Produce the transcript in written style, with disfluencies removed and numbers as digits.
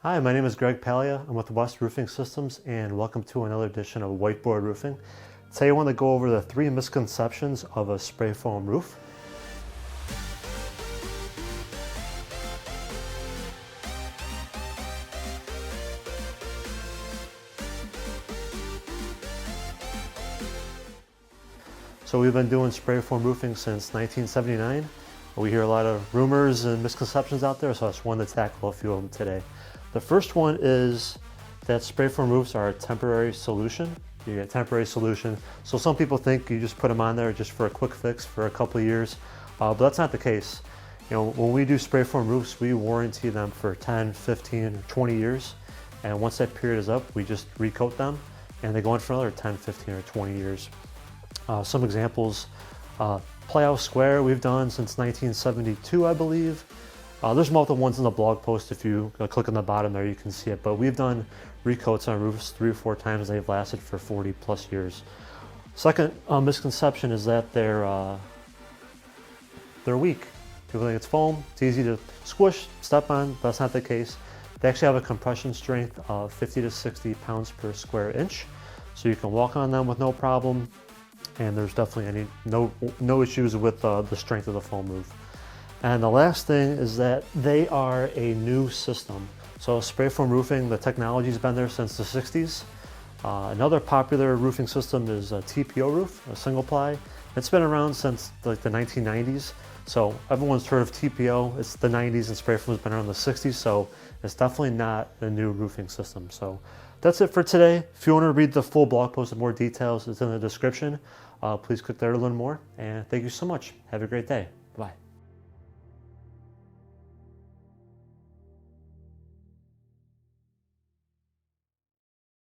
Hi, my name is Greg Palia. I'm with West Roofing Systems, and welcome to another edition of Whiteboard Roofing. Today I want to go over the 3 misconceptions of a spray foam roof. So we've been doing spray foam roofing since 1979. We hear a lot of rumors and misconceptions out there, so I just wanted to tackle a few of them today. The first one is that spray foam roofs are a temporary solution. You get a temporary solution. So some people think you just put them on there just for a quick fix for a couple of years, but that's not the case. You know, when we do spray foam roofs, we warranty them for 10, 15, or 20 years. And once that period is up, we just recoat them and they go on for another 10, 15, or 20 years. Some examples, Playhouse Square we've done since 1972, I believe. There's multiple ones in the blog post. If you click on the bottom there, you can see it. But we've done recoats on roofs 3 or 4 times. They've lasted for 40 plus years. Second misconception is that they're weak. People think it's foam, it's easy to squish, step on. That's not the case. They actually have a compression strength of 50 to 60 pounds per square inch. So you can walk on them with no problem. And there's definitely no issues with the strength of the foam roof. And the last thing is that they are a new system. So spray foam roofing, the technology's been there since the 60s. Another popular roofing system is a TPO roof, a single ply. It's been around since like the 1990s. So everyone's heard of TPO. It's the 90s and spray foam's been around the 60s. So it's definitely not a new roofing system. So that's it for today. If you want to read the full blog post with more details, it's in the description. Please click there to learn more. And thank you so much. Have a great day. Bye.